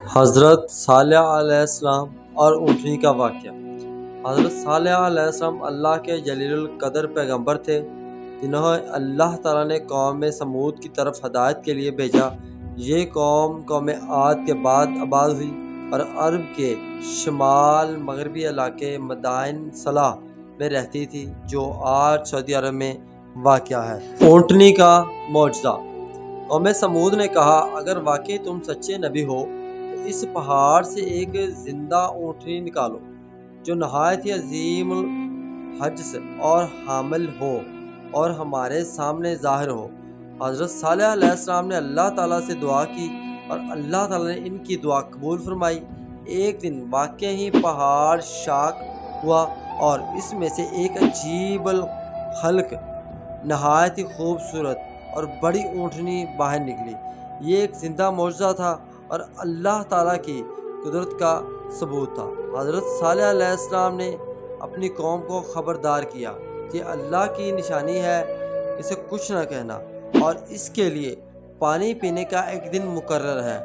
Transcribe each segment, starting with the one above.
حضرت صالح علیہ السلام اور اونٹنی کا واقعہ۔ حضرت صالح علیہ السلام اللہ کے جلیل القدر پیغمبر تھے جنہیں اللہ تعالیٰ نے قوم سمود کی طرف ہدایت کے لیے بھیجا۔ یہ قوم عاد کے بعد آباد ہوئی اور عرب کے شمال مغربی علاقے مدائن صلاح میں رہتی تھی جو آج سعودی عرب میں واقع ہے۔ اونٹنی کا معجزہ۔ قوم سمود نے کہا، اگر واقعی تم سچے نبی ہو تو اس پہاڑ سے ایک زندہ اونٹنی نکالو جو نہایت ہی عظیم الحجم اور حامل ہو اور ہمارے سامنے ظاہر ہو۔ حضرت صالح علیہ السلام نے اللہ تعالیٰ سے دعا کی اور اللہ تعالیٰ نے ان کی دعا قبول فرمائی۔ ایک دن واقعی ہی پہاڑ شاق ہوا اور اس میں سے ایک عجیب الخلق نہایت ہی خوبصورت اور بڑی اونٹنی باہر نکلی۔ یہ ایک زندہ معجزہ تھا اور اللہ تعالیٰ کی قدرت کا ثبوت تھا۔ حضرت صالح علیہ السلام نے اپنی قوم کو خبردار کیا، یہ اللہ کی نشانی ہے، اسے کچھ نہ کہنا، اور اس کے لیے پانی پینے کا ایک دن مقرر ہے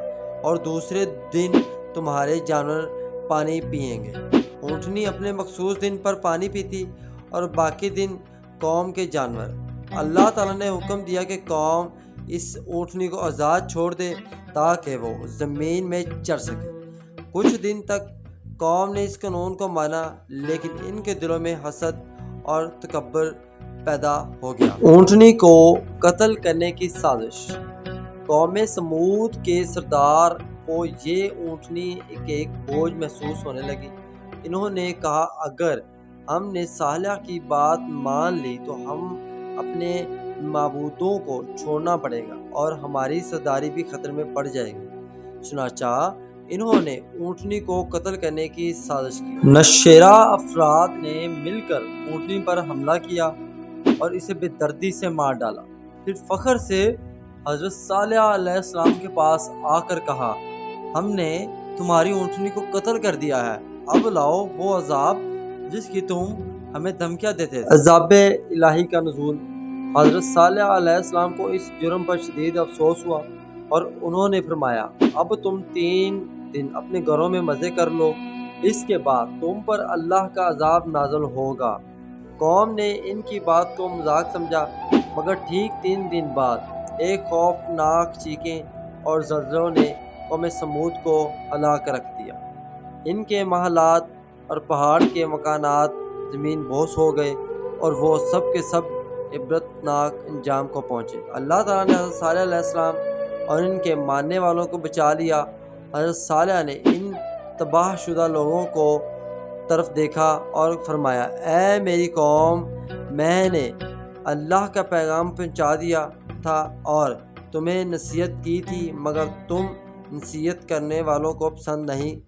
اور دوسرے دن تمہارے جانور پانی پئیں گے۔ اونٹنی اپنے مخصوص دن پر پانی پیتی اور باقی دن قوم کے جانور۔ اللہ تعالیٰ نے حکم دیا کہ قوم اس اونٹنی کو آزاد چھوڑ دے تاکہ وہ زمین میں چر سکے۔ کچھ دن تک قوم نے اس قانون کو مانا، لیکن ان کے دلوں میں حسد اور تکبر پیدا ہو گیا۔ اونٹنی کو قتل کرنے کی سازش۔ قوم سمود کے سردار کو یہ اونٹنی ایک بوجھ محسوس ہونے لگی۔ انہوں نے کہا، اگر ہم نے صالح کی بات مان لی تو ہم اپنے معبودوں کو چھوڑنا پڑے گا اور ہماری سرداری بھی خطرے میں پڑ جائے گی۔ چنانچہ انہوں نے اونٹنی کو قتل کرنے کی سازش کی۔ نشیرہ افراد نے مل کر اونٹنی پر حملہ کیا اور اسے بے دردی سے مار ڈالا۔ پھر فخر سے حضرت صالح علیہ السلام کے پاس آ کر کہا، ہم نے تمہاری اونٹنی کو قتل کر دیا ہے، اب لاؤ وہ عذاب جس کی تم ہمیں دھمکیاں دیتے تھے۔ عذاب الہی کا نزول۔ حضرت صالح علیہ السلام کو اس جرم پر شدید افسوس ہوا اور انہوں نے فرمایا، اب تم 3 دن اپنے گھروں میں مزے کر لو، اس کے بعد تم پر اللہ کا عذاب نازل ہوگا۔ قوم نے ان کی بات کو مذاق سمجھا، مگر ٹھیک 3 دن بعد ایک خوفناک چیخیں اور زلزلوں نے قوم سمود کو ہلاک رکھ دیا۔ ان کے محلات اور پہاڑ کے مکانات زمین بوس ہو گئے اور وہ سب کے سب عبرتناک انجام کو پہنچے۔ اللہ تعالیٰ نے حضرت صالح علیہ السلام اور ان کے ماننے والوں کو بچا لیا۔ حضرت صالح نے ان تباہ شدہ لوگوں کو طرف دیکھا اور فرمایا، اے میری قوم، میں نے اللہ کا پیغام پہنچا دیا تھا اور تمہیں نصیحت کی تھی، مگر تم نصیحت کرنے والوں کو پسند نہیں